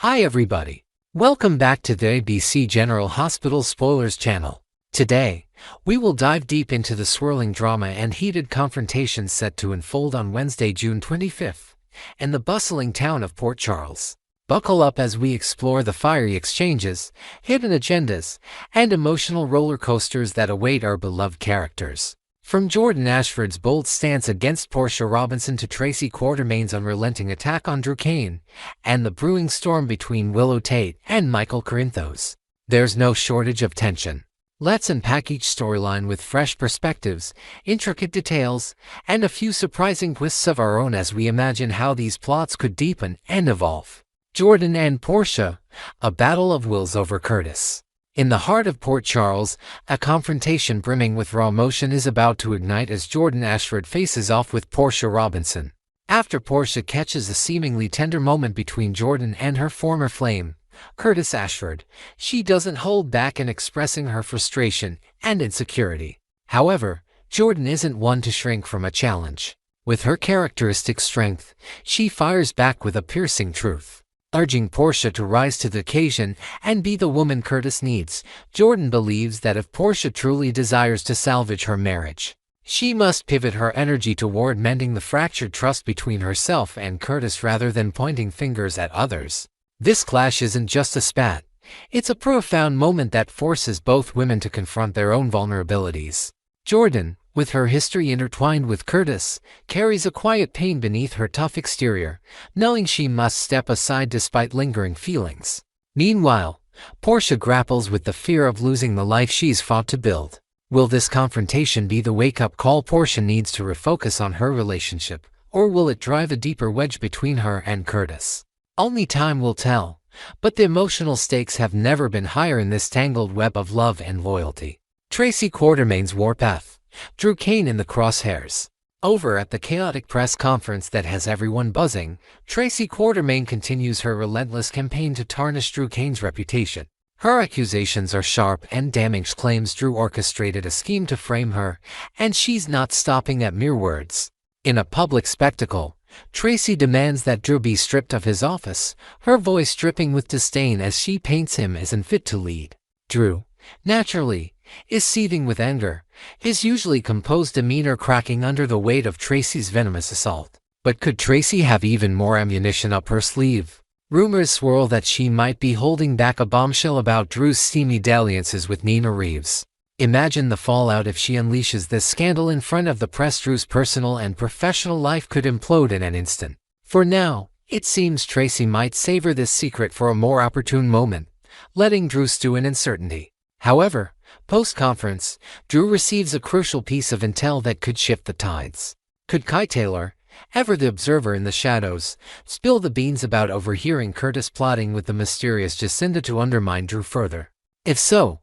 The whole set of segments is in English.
Hi everybody. Welcome back to the ABC General Hospital Spoilers channel. Today, we will dive deep into the swirling drama and heated confrontations set to unfold on Wednesday, June 25th, in the bustling town of Port Charles. Buckle up as we explore the fiery exchanges, hidden agendas, and emotional roller coasters that await our beloved characters. From Jordan Ashford's bold stance against Portia Robinson to Tracy Quartermain's unrelenting attack on Drew Cain, and the brewing storm between Willow Tate and Michael Corinthos, there's no shortage of tension. Let's unpack each storyline with fresh perspectives, intricate details, and a few surprising twists of our own as we imagine how these plots could deepen and evolve. Jordan and Portia, a battle of wills over Curtis. In the heart of Port Charles, a confrontation brimming with raw emotion is about to ignite as Jordan Ashford faces off with Portia Robinson. After Portia catches a seemingly tender moment between Jordan and her former flame, Curtis Ashford, she doesn't hold back in expressing her frustration and insecurity. However, Jordan isn't one to shrink from a challenge. With her characteristic strength, she fires back with a piercing truth. Urging Portia to rise to the occasion and be the woman Curtis needs, Jordan believes that if Portia truly desires to salvage her marriage, she must pivot her energy toward mending the fractured trust between herself and Curtis rather than pointing fingers at others. This clash isn't just a spat, it's a profound moment that forces both women to confront their own vulnerabilities. Jordan, with her history intertwined with Curtis, carries a quiet pain beneath her tough exterior, knowing she must step aside despite lingering feelings. Meanwhile, Portia grapples with the fear of losing the life she's fought to build. Will this confrontation be the wake-up call Portia needs to refocus on her relationship, or will it drive a deeper wedge between her and Curtis? Only time will tell, but the emotional stakes have never been higher in this tangled web of love and loyalty. Tracy Quartermain's warpath. Drew Cain in the crosshairs. Over at the chaotic press conference that has everyone buzzing, Tracy Quartermain continues her relentless campaign to tarnish Drew Cain's reputation. Her accusations are sharp and damning. Claims Drew orchestrated a scheme to frame her, and she's not stopping at mere words. In a public spectacle, Tracy demands that Drew be stripped of his office, her voice dripping with disdain as she paints him as unfit to lead. Drew, naturally, is seething with anger, his usually composed demeanor cracking under the weight of Tracy's venomous assault. But could Tracy have even more ammunition up her sleeve? Rumors swirl that she might be holding back a bombshell about Drew's steamy dalliances with Nina Reeves. Imagine the fallout if she unleashes this scandal in front of the press. Drew's personal and professional life could implode in an instant. For now, it seems Tracy might savor this secret for a more opportune moment, letting Drew stew in uncertainty. However, post-conference, Drew receives a crucial piece of intel that could shift the tides. Could Kai Taylor, ever the observer in the shadows, spill the beans about overhearing Curtis plotting with the mysterious Jacinda to undermine Drew further? If so,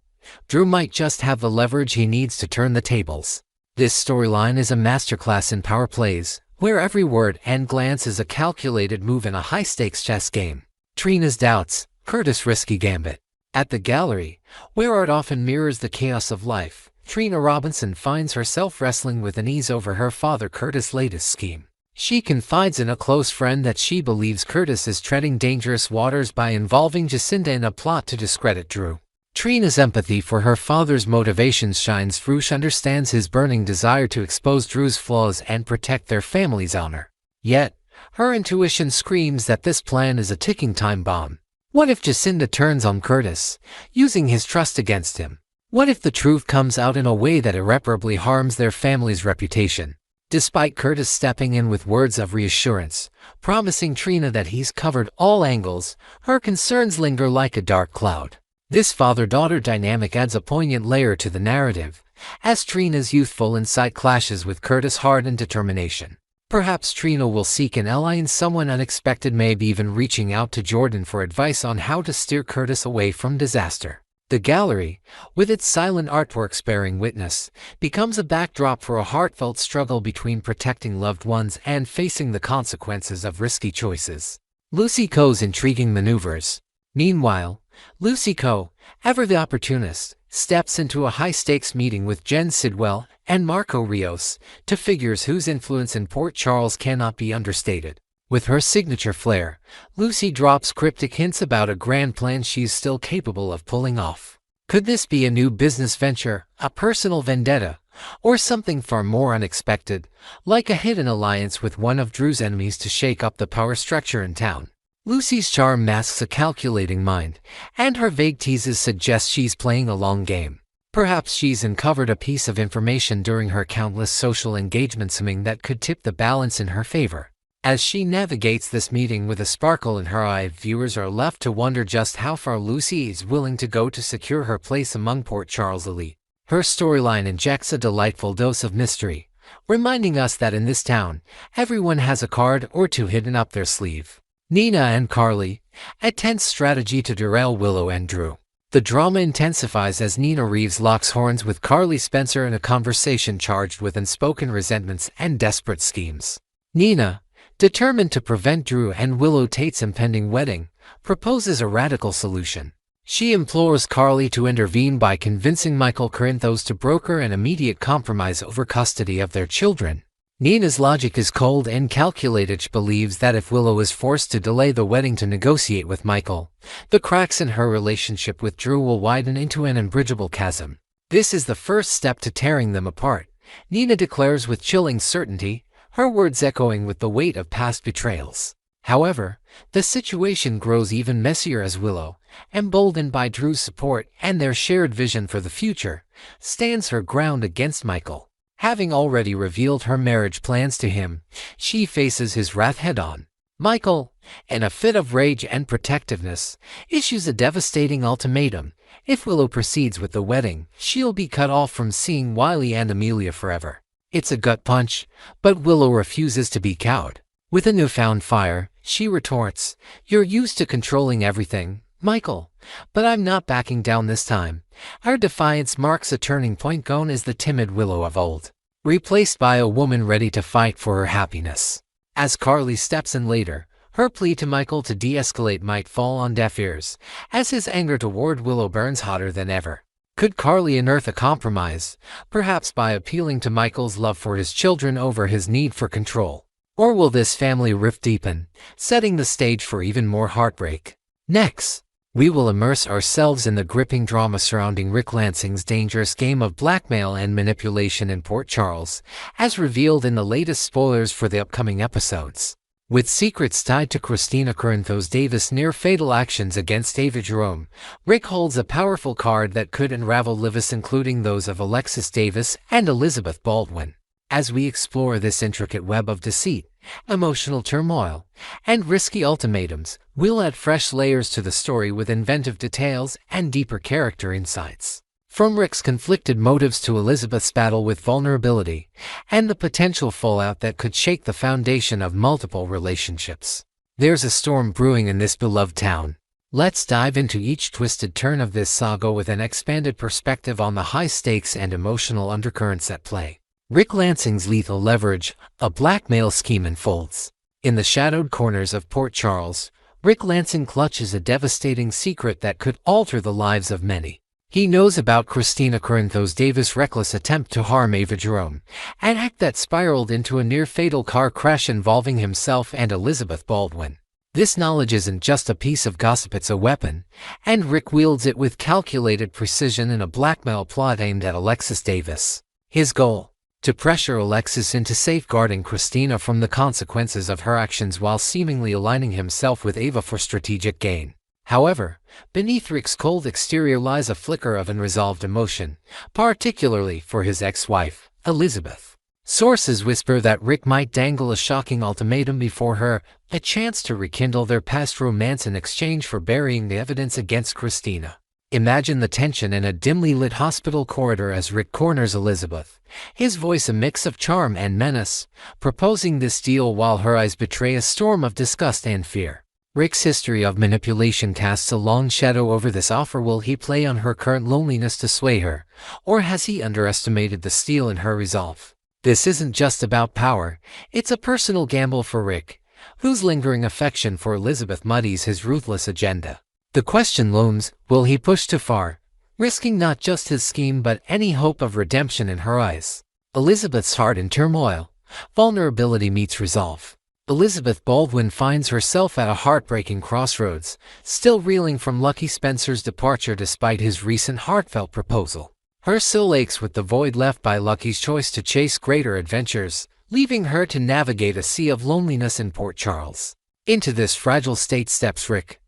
Drew might just have the leverage he needs to turn the tables. This storyline is a masterclass in power plays, where every word and glance is a calculated move in a high-stakes chess game. Trina's doubts, Curtis' risky gambit. At the gallery, where art often mirrors the chaos of life, Trina Robinson finds herself wrestling with unease over her father Curtis' latest scheme. She confides in a close friend that she believes Curtis is treading dangerous waters by involving Jacinda in a plot to discredit Drew. Trina's empathy for her father's motivations shines through. She understands his burning desire to expose Drew's flaws and protect their family's honor. Yet, her intuition screams that this plan is a ticking time bomb. What if Jacinda turns on Curtis, using his trust against him? What if the truth comes out in a way that irreparably harms their family's reputation? Despite Curtis stepping in with words of reassurance, promising Trina that he's covered all angles, her concerns linger like a dark cloud. This father-daughter dynamic adds a poignant layer to the narrative, as Trina's youthful insight clashes with Curtis' hardened determination. Perhaps Trina will seek an ally in someone unexpected, maybe even reaching out to Jordan for advice on how to steer Curtis away from disaster. The gallery, with its silent artworks bearing witness, becomes a backdrop for a heartfelt struggle between protecting loved ones and facing the consequences of risky choices. Lucy Coe's intriguing maneuvers. Meanwhile, Lucy Coe, ever the opportunist, steps into a high-stakes meeting with Jen Sidwell and Marco Rios, two figures whose influence in Port Charles cannot be understated. With her signature flair, Lucy drops cryptic hints about a grand plan she's still capable of pulling off. Could this be a new business venture, a personal vendetta, or something far more unexpected, like a hidden alliance with one of Drew's enemies to shake up the power structure in town? Lucy's charm masks a calculating mind, and her vague teases suggest she's playing a long game. Perhaps she's uncovered a piece of information during her countless social engagements that could tip the balance in her favor. As she navigates this meeting with a sparkle in her eye, viewers are left to wonder just how far Lucy is willing to go to secure her place among Port Charles' elite. Her storyline injects a delightful dose of mystery, reminding us that in this town, everyone has a card or two hidden up their sleeve. Nina and Carly, a tense strategy to derail Willow and Drew. The drama intensifies as Nina Reeves locks horns with Carly Spencer in a conversation charged with unspoken resentments and desperate schemes. Nina, determined to prevent Drew and Willow Tate's impending wedding, proposes a radical solution. She implores Carly to intervene by convincing Michael Corinthos to broker an immediate compromise over custody of their children. Nina's logic is cold and calculated. She believes that if Willow is forced to delay the wedding to negotiate with Michael, the cracks in her relationship with Drew will widen into an unbridgeable chasm. This is the first step to tearing them apart, Nina declares with chilling certainty, her words echoing with the weight of past betrayals. However, the situation grows even messier as Willow, emboldened by Drew's support and their shared vision for the future, stands her ground against Michael. Having already revealed her marriage plans to him, she faces his wrath head-on. Michael, in a fit of rage and protectiveness, issues a devastating ultimatum. If Willow proceeds with the wedding, she'll be cut off from seeing Wiley and Amelia forever. It's a gut punch, but Willow refuses to be cowed. With a newfound fire, she retorts, "You're used to controlling everything, Michael, but I'm not backing down this time." Her defiance marks a turning point. Gone is the timid Willow of old, replaced by a woman ready to fight for her happiness. As Carly steps in later, her plea to Michael to de-escalate might fall on deaf ears, as his anger toward Willow burns hotter than ever. Could Carly unearth a compromise, perhaps by appealing to Michael's love for his children over his need for control? Or will this family rift deepen, setting the stage for even more heartbreak? Next, we will immerse ourselves in the gripping drama surrounding Ric Lansing's dangerous game of blackmail and manipulation in Port Charles, as revealed in the latest spoilers for the upcoming episodes. With secrets tied to Christina Corinthos Davis' near-fatal actions against Ava Jerome, Ric holds a powerful card that could unravel lives, including those of Alexis Davis and Elizabeth Baldwin. As we explore this intricate web of deceit, emotional turmoil, and risky ultimatums, we'll add fresh layers to the story with inventive details and deeper character insights. From Ric's conflicted motives to Elizabeth's battle with vulnerability, and the potential fallout that could shake the foundation of multiple relationships. There's a storm brewing in this beloved town. Let's dive into each twisted turn of this saga with an expanded perspective on the high stakes and emotional undercurrents at play. Ric Lansing's lethal leverage, a blackmail scheme unfolds. In the shadowed corners of Port Charles, Ric Lansing clutches a devastating secret that could alter the lives of many. He knows about Christina Corinthos Davis' reckless attempt to harm Ava Jerome, an act that spiraled into a near-fatal car crash involving himself and Elizabeth Baldwin. This knowledge isn't just a piece of gossip, it's a weapon, and Ric wields it with calculated precision in a blackmail plot aimed at Alexis Davis. His goal? To pressure Alexis into safeguarding Christina from the consequences of her actions while seemingly aligning himself with Ava for strategic gain. However, beneath Ric's cold exterior lies a flicker of unresolved emotion, particularly for his ex-wife, Elizabeth. Sources whisper that Ric might dangle a shocking ultimatum before her, a chance to rekindle their past romance in exchange for burying the evidence against Christina. Imagine the tension in a dimly lit hospital corridor as Ric corners Elizabeth, his voice a mix of charm and menace, proposing this deal while her eyes betray a storm of disgust and fear. Ric's history of manipulation casts a long shadow over this offer. Will he play on her current loneliness to sway her, or has he underestimated the steel in her resolve? This isn't just about power, it's a personal gamble for Ric, whose lingering affection for Elizabeth muddies his ruthless agenda. The question looms, will he push too far, risking not just his scheme but any hope of redemption in her eyes? Elizabeth's heart in turmoil, vulnerability meets resolve. Elizabeth Baldwin finds herself at a heartbreaking crossroads, still reeling from Lucky Spencer's departure despite his recent heartfelt proposal. Her soul aches with the void left by Lucky's choice to chase greater adventures, leaving her to navigate a sea of loneliness in Port Charles. Into this fragile state steps Ric,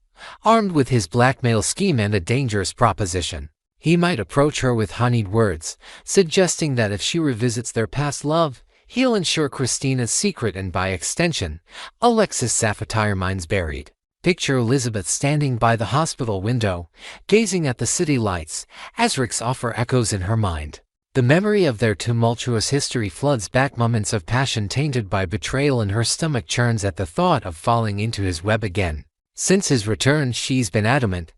armed with his blackmail scheme and a dangerous proposition. He might approach her with honeyed words, suggesting that if she revisits their past love, he'll ensure Christina's secret and, by extension, Alexis' sapphire mines buried. Picture Elizabeth standing by the hospital window, gazing at the city lights, as Ric's offer echoes in her mind. The memory of their tumultuous history floods back, moments of passion tainted by betrayal, and her stomach churns at the thought of falling into his web again. Since his return, she's been adamant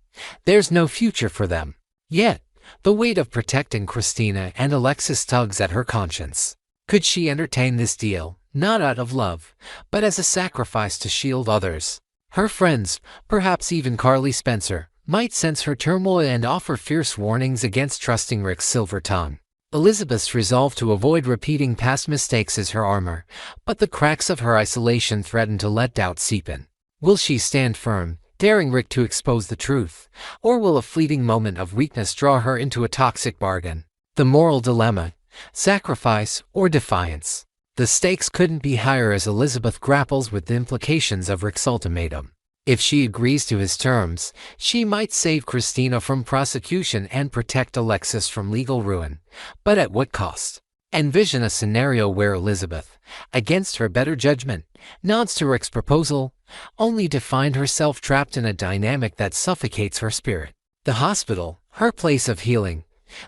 there's no future for them. Yet, the weight of protecting Christina and Alexis tugs at her conscience. Could she entertain this deal, not out of love, but as a sacrifice to shield others? Her friends, perhaps even Carly Spencer, might sense her turmoil and offer fierce warnings against trusting Ric's silver tongue. Elizabeth's resolve to avoid repeating past mistakes is her armor, but the cracks of her isolation threaten to let doubt seep in. Will she stand firm, daring Ric to expose the truth, or will a fleeting moment of weakness draw her into a toxic bargain? The moral dilemma: sacrifice or defiance. The stakes couldn't be higher as Elizabeth grapples with the implications of Ric's ultimatum. If she agrees to his terms, she might save Christina from prosecution and protect Alexis from legal ruin. But at what cost? Envision a scenario where Elizabeth, against her better judgment, nods to Ric's proposal, only to find herself trapped in a dynamic that suffocates her spirit. The hospital, her place of healing,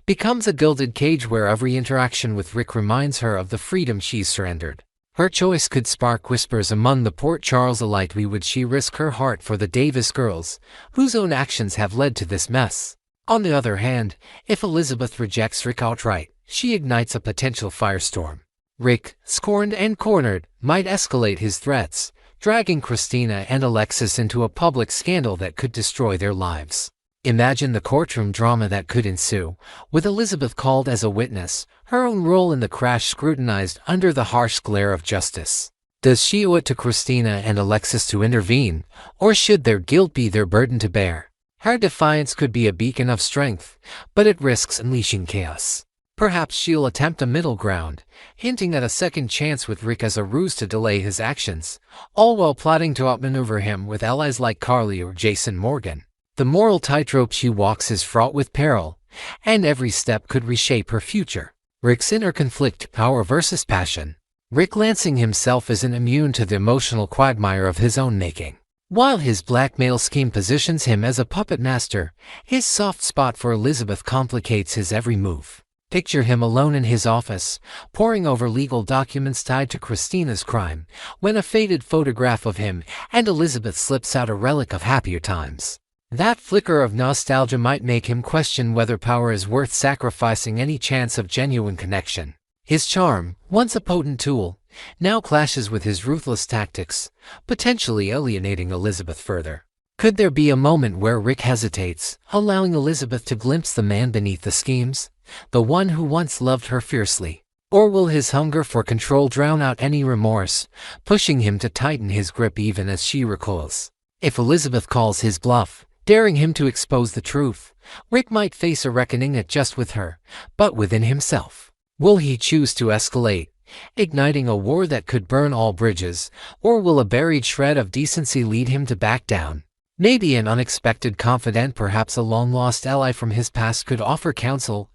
becomes a gilded cage where every interaction with Ric reminds her of the freedom she's surrendered. Her choice could spark whispers among the Port Charles elite. Would she risk her heart for the Davis girls, whose own actions have led to this mess? On the other hand, if Elizabeth rejects Ric outright, she ignites a potential firestorm. Ric, scorned and cornered, might escalate his threats, dragging Christina and Alexis into a public scandal that could destroy their lives. Imagine the courtroom drama that could ensue, with Elizabeth called as a witness, her own role in the crash scrutinized under the harsh glare of justice. Does she owe it to Christina and Alexis to intervene, or should their guilt be their burden to bear? Her defiance could be a beacon of strength, but it risks unleashing chaos. Perhaps she'll attempt a middle ground, hinting at a second chance with Ric as a ruse to delay his actions, all while plotting to outmaneuver him with allies like Carly or Jason Morgan. The moral tightrope she walks is fraught with peril, and every step could reshape her future. Ric's inner conflict: power versus passion. Ric Lansing himself isn't immune to the emotional quagmire of his own making. While his blackmail scheme positions him as a puppet master, his soft spot for Elizabeth complicates his every move. Picture him alone in his office, poring over legal documents tied to Christina's crime, when a faded photograph of him and Elizabeth slips out, a relic of happier times. That flicker of nostalgia might make him question whether power is worth sacrificing any chance of genuine connection. His charm, once a potent tool, now clashes with his ruthless tactics, potentially alienating Elizabeth further. Could there be a moment where Ric hesitates, allowing Elizabeth to glimpse the man beneath the schemes, the one who once loved her fiercely? Or will his hunger for control drown out any remorse, pushing him to tighten his grip even as she recoils? If Elizabeth calls his bluff, daring him to expose the truth, Ric might face a reckoning not just with her, but within himself. Will he choose to escalate, igniting a war that could burn all bridges, or will a buried shred of decency lead him to back down? Maybe an unexpected confidant, perhaps a long-lost ally from his past, could offer counsel,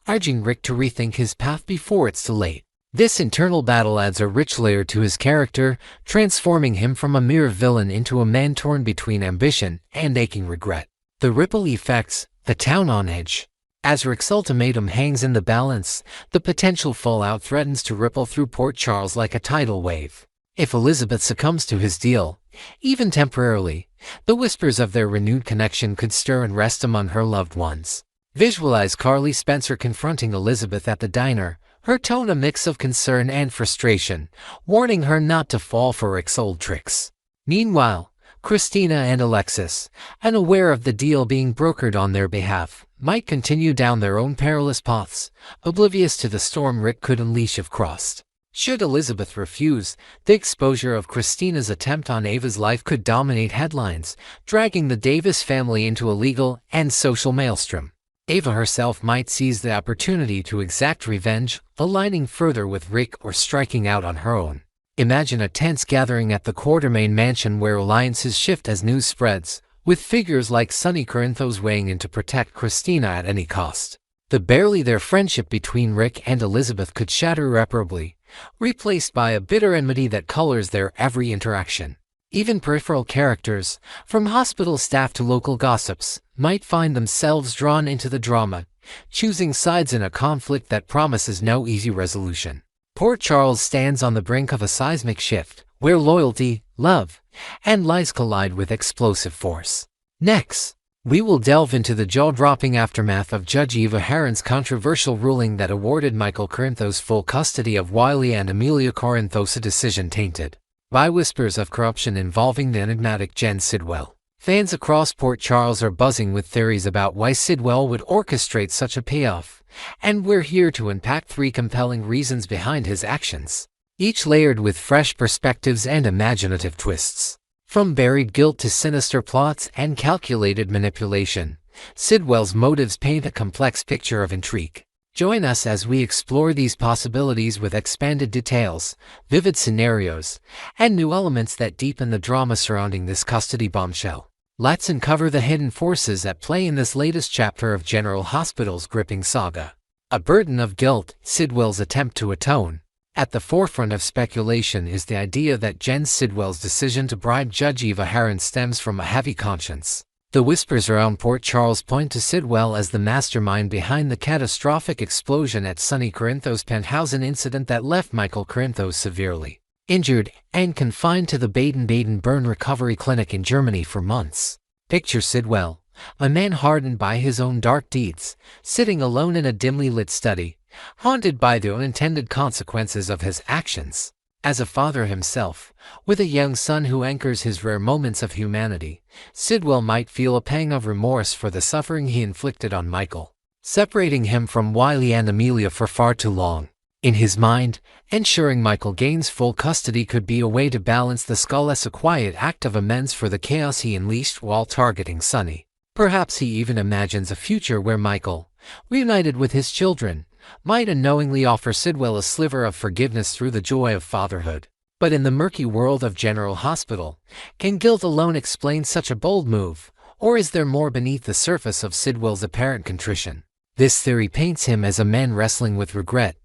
urging Ric to rethink his path before it's too late. This internal battle adds a rich layer to his character, transforming him from a mere villain into a man torn between ambition and aching regret. The ripple effects: the town on edge. As Ric's ultimatum hangs in the balance, the potential fallout threatens to ripple through Port Charles like a tidal wave. If Elizabeth succumbs to his deal, even temporarily, the whispers of their renewed connection could stir unrest among her loved ones. Visualize Carly Spencer confronting Elizabeth at the diner, her tone a mix of concern and frustration, warning her not to fall for Ric's old tricks. Meanwhile, Christina and Alexis, unaware of the deal being brokered on their behalf, might continue down their own perilous paths, oblivious to the storm Ric could unleash if crossed. Should Elizabeth refuse, the exposure of Christina's attempt on Ava's life could dominate headlines, dragging the Davis family into a legal and social maelstrom. Ava herself might seize the opportunity to exact revenge, aligning further with Ric or striking out on her own. Imagine a tense gathering at the Quartermain mansion where alliances shift as news spreads, with figures like Sonny Corinthos weighing in to protect Christina at any cost. The barely there friendship between Ric and Elizabeth could shatter irreparably, replaced by a bitter enmity that colors their every interaction. Even peripheral characters, from hospital staff to local gossips, might find themselves drawn into the drama, choosing sides in a conflict that promises no easy resolution. Port Charles stands on the brink of a seismic shift, where loyalty, love, and lies collide with explosive force. Next, we will delve into the jaw-dropping aftermath of Judge Eva Heron's controversial ruling that awarded Michael Corinthos full custody of Wiley and Amelia Corinthos, a decision tainted by whispers of corruption involving the enigmatic Jen Sidwell. Fans across Port Charles are buzzing with theories about why Sidwell would orchestrate such a payoff, and we're here to unpack 3 compelling reasons behind his actions, each layered with fresh perspectives and imaginative twists. From buried guilt to sinister plots and calculated manipulation, Sidwell's motives paint a complex picture of intrigue. Join us as we explore these possibilities with expanded details, vivid scenarios, and new elements that deepen the drama surrounding this custody bombshell. Let's uncover the hidden forces at play in this latest chapter of General Hospital's gripping saga. A burden of guilt, Sidwell's attempt to atone. At the forefront of speculation is the idea that Jen Sidwell's decision to bribe Judge Eva Heron stems from a heavy conscience. The whispers around Port Charles point to Sidwell as the mastermind behind the catastrophic explosion at Sonny Corinthos' penthouse, an incident that left Michael Corinthos severely injured and confined to the Baden-Baden burn recovery clinic in Germany for months. Picture Sidwell, a man hardened by his own dark deeds, sitting alone in a dimly lit study, haunted by the unintended consequences of his actions. As a father himself, with a young son who anchors his rare moments of humanity, Sidwell might feel a pang of remorse for the suffering he inflicted on Michael, separating him from Wiley and Amelia for far too long. In his mind, ensuring Michael gains full custody could be a way to balance the skull as a quiet act of amends for the chaos he unleashed while targeting Sonny. Perhaps he even imagines a future where Michael, reunited with his children, might unknowingly offer Sidwell a sliver of forgiveness through the joy of fatherhood. But in the murky world of General Hospital, can guilt alone explain such a bold move, or is there more beneath the surface of Sidwell's apparent contrition? This theory paints him as a man wrestling with regret,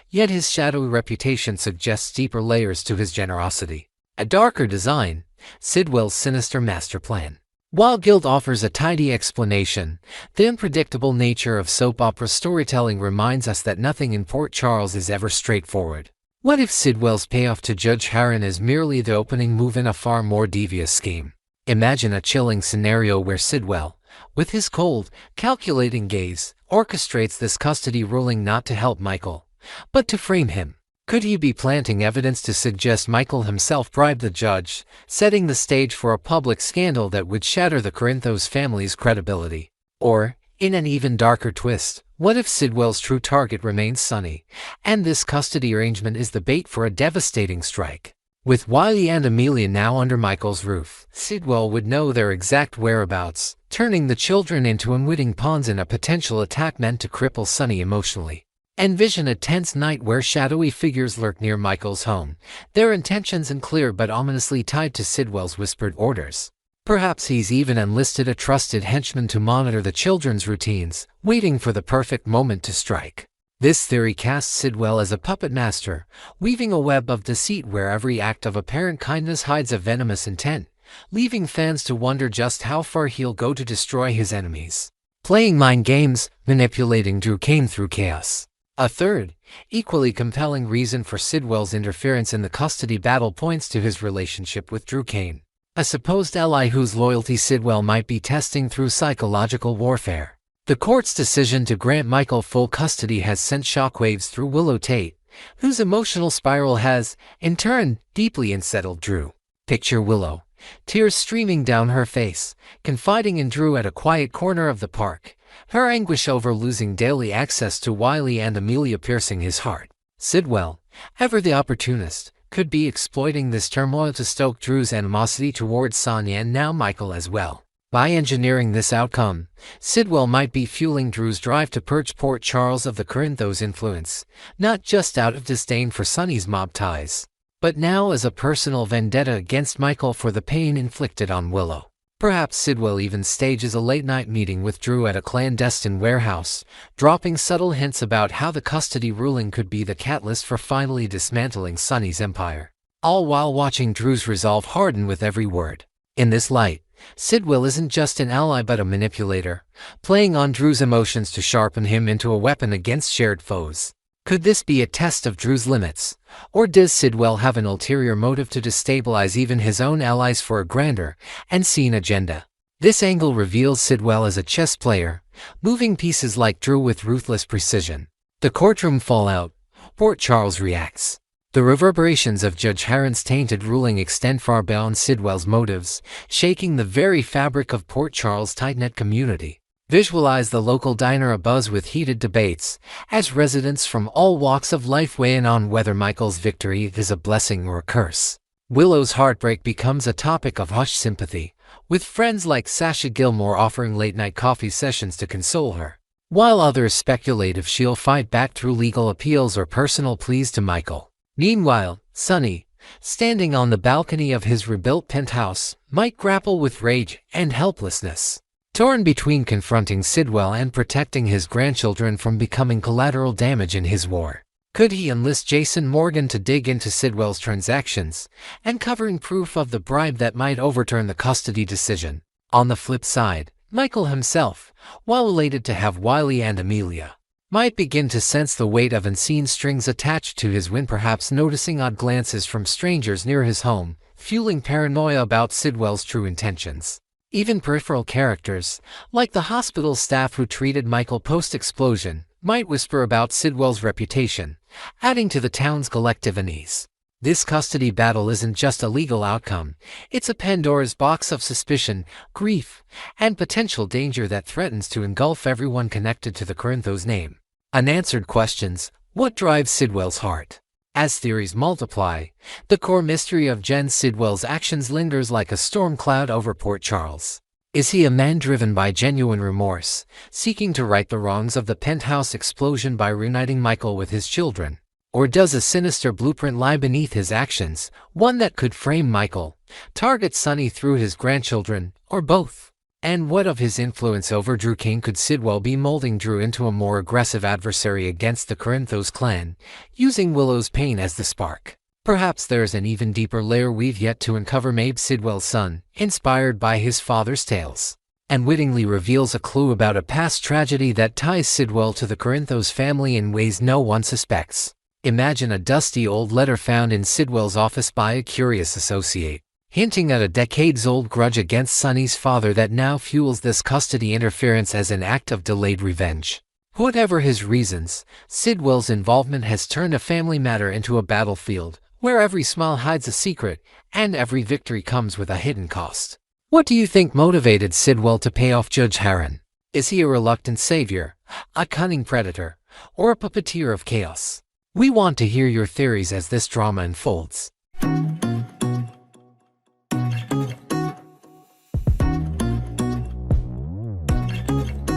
yet his shadowy reputation suggests deeper layers to his generosity. A darker design, Sidwell's sinister master plan. While guilt offers a tidy explanation, the unpredictable nature of soap opera storytelling reminds us that nothing in Port Charles is ever straightforward. What if Sidwell's payoff to Judge Heron is merely the opening move in a far more devious scheme? Imagine a chilling scenario where Sidwell, with his cold, calculating gaze, orchestrates this custody ruling not to help Michael, but to frame him. Could he be planting evidence to suggest Michael himself bribed the judge, setting the stage for a public scandal that would shatter the Corinthos family's credibility? Or, in an even darker twist, what if Sidwell's true target remains Sonny, and this custody arrangement is the bait for a devastating strike? With Wiley and Amelia now under Michael's roof, Sidwell would know their exact whereabouts, turning the children into unwitting pawns in a potential attack meant to cripple Sonny emotionally. Envision a tense night where shadowy figures lurk near Michael's home, their intentions unclear but ominously tied to Sidwell's whispered orders. Perhaps he's even enlisted a trusted henchman to monitor the children's routines, waiting for the perfect moment to strike. This theory casts Sidwell as a puppet master, weaving a web of deceit where every act of apparent kindness hides a venomous intent, leaving fans to wonder just how far he'll go to destroy his enemies. Playing mind games, manipulating Drew Kane through chaos. A third, equally compelling reason for Sidwell's interference in the custody battle points to his relationship with Drew Kane, a supposed ally whose loyalty Sidwell might be testing through psychological warfare. The court's decision to grant Michael full custody has sent shockwaves through Willow Tate, whose emotional spiral has, in turn, deeply unsettled Drew. Picture Willow, tears streaming down her face, confiding in Drew at a quiet corner of the park, her anguish over losing daily access to Wiley and Amelia piercing his heart. Sidwell, ever the opportunist, could be exploiting this turmoil to stoke Drew's animosity towards Sonia and now Michael as well. By engineering this outcome, Sidwell might be fueling Drew's drive to purge Port Charles of the Corinthos influence, not just out of disdain for Sonny's mob ties, but now as a personal vendetta against Michael for the pain inflicted on Willow. Perhaps Sidwell even stages a late-night meeting with Drew at a clandestine warehouse, dropping subtle hints about how the custody ruling could be the catalyst for finally dismantling Sonny's empire, all while watching Drew's resolve harden with every word. In this light, Sidwell isn't just an ally but a manipulator, playing on Drew's emotions to sharpen him into a weapon against shared foes. Could this be a test of Drew's limits, or does Sidwell have an ulterior motive to destabilize even his own allies for a grander, unseen agenda? This angle reveals Sidwell as a chess player, moving pieces like Drew with ruthless precision. The courtroom fallout. Port Charles reacts. The reverberations of Judge Harron's tainted ruling extend far beyond Sidwell's motives, shaking the very fabric of Port Charles' tight-knit community. Visualize the local diner abuzz with heated debates, as residents from all walks of life weigh in on whether Michael's victory is a blessing or a curse. Willow's heartbreak becomes a topic of hushed sympathy, with friends like Sasha Gilmore offering late-night coffee sessions to console her, while others speculate if she'll fight back through legal appeals or personal pleas to Michael. Meanwhile, Sonny, standing on the balcony of his rebuilt penthouse, might grapple with rage and helplessness, torn between confronting Sidwell and protecting his grandchildren from becoming collateral damage in his war. Could he enlist Jason Morgan to dig into Sidwell's transactions, uncovering proof of the bribe that might overturn the custody decision? On the flip side, Michael himself, while elated to have Wiley and Amelia, might begin to sense the weight of unseen strings attached to his win, perhaps noticing odd glances from strangers near his home, fueling paranoia about Sidwell's true intentions. Even peripheral characters, like the hospital staff who treated Michael post-explosion, might whisper about Sidwell's reputation, adding to the town's collective unease. This custody battle isn't just a legal outcome, it's a Pandora's box of suspicion, grief, and potential danger that threatens to engulf everyone connected to the Corinthos name. Unanswered questions. What drives Sidwell's heart? As theories multiply, the core mystery of Jen Sidwell's actions lingers like a storm cloud over Port Charles. Is he a man driven by genuine remorse, seeking to right the wrongs of the penthouse explosion by reuniting Michael with his children? Or does a sinister blueprint lie beneath his actions, one that could frame Michael, target Sonny through his grandchildren, or both? And what of his influence over Drew King? Could Sidwell be molding Drew into a more aggressive adversary against the Corinthos clan, using Willow's pain as the spark? Perhaps there's an even deeper layer we've yet to uncover. Maybe Sidwell's son, inspired by his father's tales, unwittingly reveals a clue about a past tragedy that ties Sidwell to the Corinthos family in ways no one suspects. Imagine a dusty old letter found in Sidwell's office by a curious associate, hinting at a decades-old grudge against Sonny's father that now fuels this custody interference as an act of delayed revenge. Whatever his reasons, Sidwell's involvement has turned a family matter into a battlefield, where every smile hides a secret, and every victory comes with a hidden cost. What do you think motivated Sidwell to pay off Judge Harron? Is he a reluctant savior, a cunning predator, or a puppeteer of chaos? We want to hear your theories as this drama unfolds.